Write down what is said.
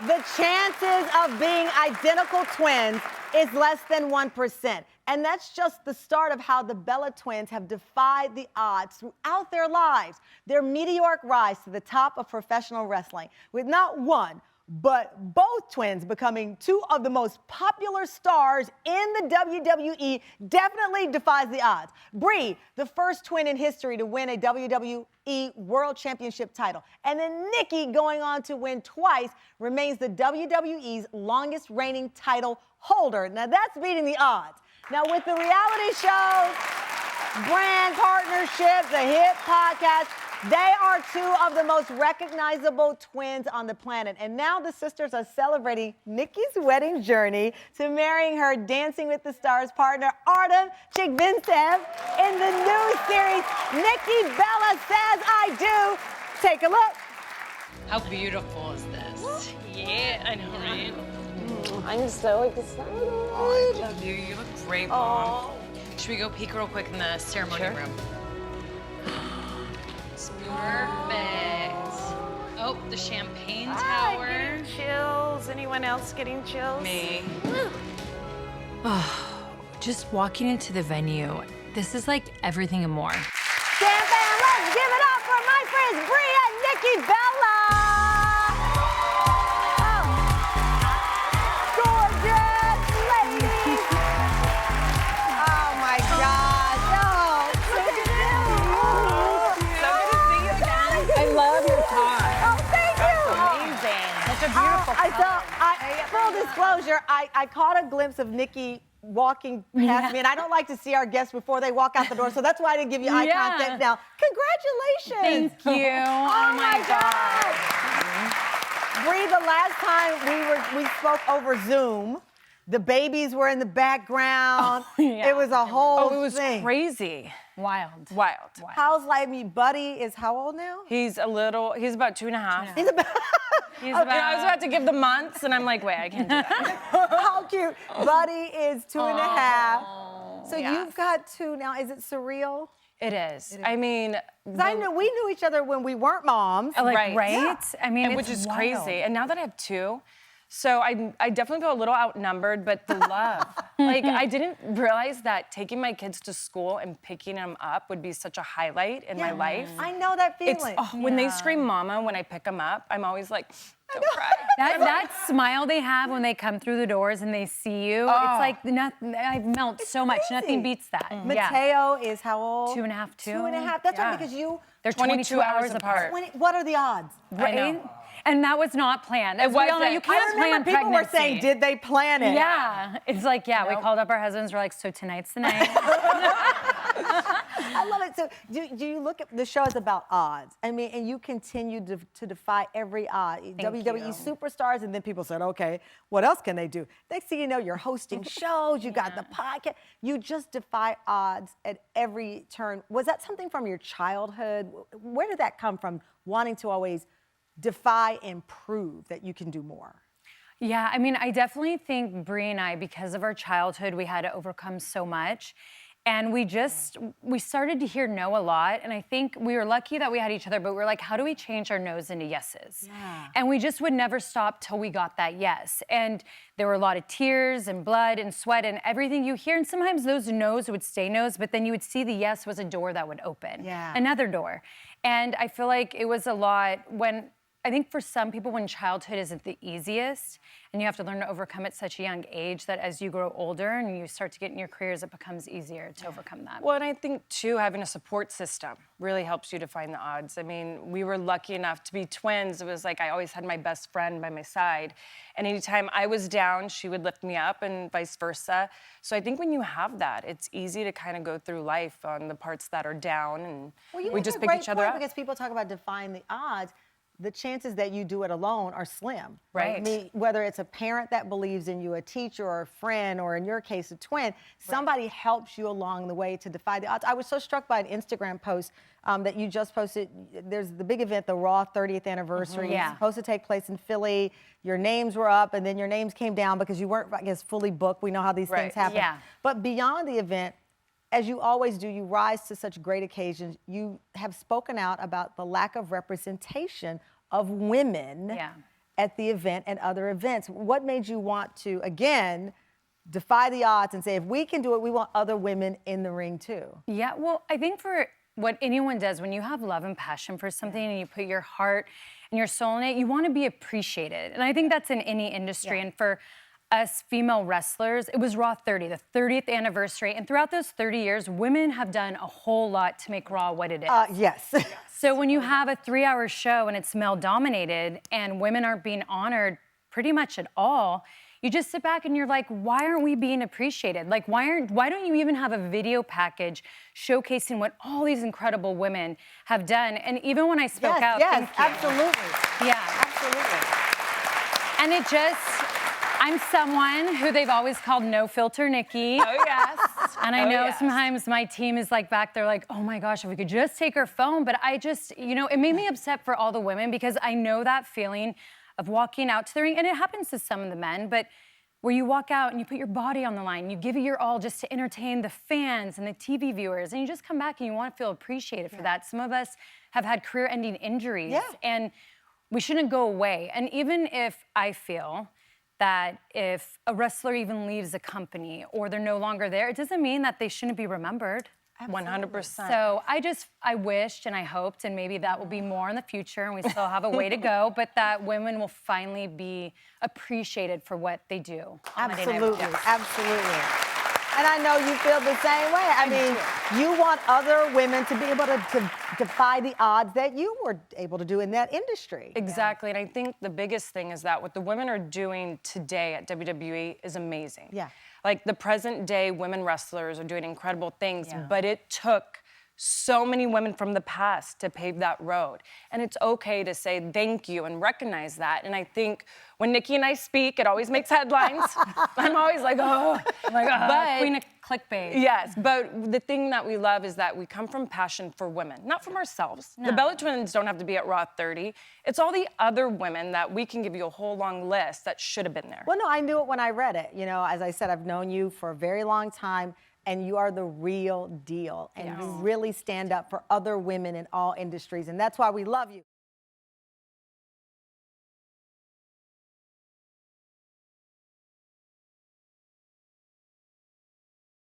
The chances of being identical twins is less than 1%. And that's just the start of how the Bella twins have defied the odds throughout their lives. Their meteoric rise to the top of professional wrestling, with not one, but both twins becoming two of the most popular stars in the WWE, definitely defies the odds. Brie, the first twin in history to win a WWE World Championship title. And then Nikki, going on to win twice, remains the WWE's longest reigning title holder. Now that's beating the odds. Now with the reality shows, brand partnerships, the hit podcast, they are two of the most recognizable twins on the planet. And now the sisters are celebrating Nikki's wedding journey to marrying her Dancing with the Stars partner, Artem Chigvintsev, in the new series, Nikki Bella Says I Do. Take a look. How beautiful is this? Yeah, I know, right? I'm so excited. Oh, I love you. You look great, Mom. Should we go peek real quick in the ceremony room? It's perfect. Oh, the champagne tower. I'm getting chills. Anyone else getting chills? Me. Oh, just walking into the venue, this is like everything and more. Stand fan, let's give it up for my friends Brie and Nikki Bella. Gorgeous ladies. Oh my God. Oh, look at you. So good to see you again. I love your tie. Oh, thank you. Amazing. Such a beautiful Full disclosure, I caught a glimpse of Nikki walking past me, and I don't like to see our guests before they walk out the door, so that's why I didn't give you eye contact now. Congratulations. Thank you. Oh my God. Brie, the last time we spoke over Zoom, the babies were in the background. It was a whole it was thing. crazy. Wild. Wild. How's life? Buddy is how old now? He's he's about 2.5. He's about. He's about, I was about to give the months, and I'm like, wait, I can't do that. How cute. Buddy is 2.5. So you've got two now. Is it surreal? It is. I mean, I know we knew each other when we weren't moms. Right? Yeah. I mean, and it's which is wild. crazy. And now that I have two, so I definitely feel a little outnumbered, but the love. Like, I didn't realize that taking my kids to school and picking them up would be such a highlight in my life. I know that feeling. When they scream mama when I pick them up, I'm always like, don't cry. That smile they have when they come through the doors and they see you, it's like nothing. I melt so much. crazy. Nothing beats that. Mateo is how old? 2.5, too. 2.5. That's right, because They're 22 hours apart. What are the odds? Right? I know. And that was not planned. As we all know, you I can't plan remember people pregnancy. were saying, did they plan it? Yeah. It's like, we called up our husbands. We're like, so tonight's the night. I love it. So do you look at the show is about odds? I mean, and you continue to defy every odd. WWE superstars, and then people said, okay, what else can they do? Next thing you know, you're hosting shows, you got the podcast. You just defy odds at every turn. Was that something from your childhood? Where did that come from, wanting to always defy and prove that you can do more? Yeah, I mean, I definitely think Brie and I, because of our childhood, we had to overcome so much. And we started to hear no a lot. And I think we were lucky that we had each other, but we were like, how do we change our no's into yeses? Yeah. And we just would never stop till we got that yes. And there were a lot of tears and blood and sweat and everything you hear. And sometimes those no's would stay no's, but then you would see the yes was a door that would open. Yeah. Another door. And I feel like it was a lot I think for some people, when childhood isn't the easiest, and you have to learn to overcome at such a young age, that as you grow older and you start to get in your careers, it becomes easier to overcome that. Well, and I think, too, having a support system really helps you to find the odds. I mean, we were lucky enough to be twins. It was like I always had my best friend by my side. And anytime I was down, she would lift me up and vice versa. So I think when you have that, it's easy to kind of go through life on the parts that are down, and we just pick each other up. Because people talk about defying the odds. The chances that you do it alone are slim. Right. I mean, whether it's a parent that believes in you, a teacher or a friend, or in your case, a twin, somebody helps you along the way to defy the odds. I was so struck by an Instagram post that you just posted. There's the big event, the Raw 30th anniversary. It's supposed to take place in Philly. Your names were up, and then your names came down because you weren't, I guess, fully booked. We know how these things happen. Yeah. But beyond the event, as you always do, you rise to such great occasions. You have spoken out about the lack of representation of women at the event and other events. What made you want to, again, defy the odds and say, if we can do it, we want other women in the ring too? Yeah, well, I think for what anyone does, when you have love and passion for something and you put your heart and your soul in it, you want to be appreciated. And I think that's in any industry. And for us female wrestlers, it was Raw 30, the 30th anniversary. And throughout those 30 years, women have done a whole lot to make Raw what it is. Yes. So when you have a 3-hour show and it's male-dominated and women aren't being honored pretty much at all, you just sit back and you're like, why aren't we being appreciated? Like, why don't you even have a video package showcasing what all these incredible women have done? And even when I spoke out, yes, thank you. absolutely. Yeah. Absolutely. And it just, I'm someone who they've always called No Filter Nikki. Oh, yes. And I know sometimes my team is like back there like, oh my gosh, if we could just take her phone. But I just, you know, it made me upset for all the women because I know that feeling of walking out to the ring, and it happens to some of the men, but where you walk out and you put your body on the line, you give it your all just to entertain the fans and the TV viewers, and you just come back and you want to feel appreciated for that. Some of us have had career-ending injuries, and we shouldn't go away. And even if I feel that if a wrestler even leaves a company or they're no longer there, it doesn't mean that they shouldn't be remembered. 100%. So I wished and I hoped, and maybe that will be more in the future, and we still have a way to go, but that women will finally be appreciated for what they do. Absolutely, absolutely. And I know you feel the same way. I mean, you want other women to be able to defy the odds that you were able to do in that industry. Exactly, and I think the biggest thing is that what the women are doing today at WWE is amazing. Yeah. Like the present day women wrestlers are doing incredible things, but it took so many women from the past to pave that road. And it's okay to say thank you and recognize that. And I think when Nikki and I speak, it always makes headlines. I'm always like, oh. But queen of clickbait. Yes, but the thing that we love is that we come from passion for women, not from ourselves. No. The Bella Twins don't have to be at Raw 30. It's all the other women that we can give you a whole long list that should have been there. Well, no, I knew it when I read it. You know, as I said, I've known you for a very long time, and you are the real deal. And you really stand up for other women in all industries, and that's why we love you.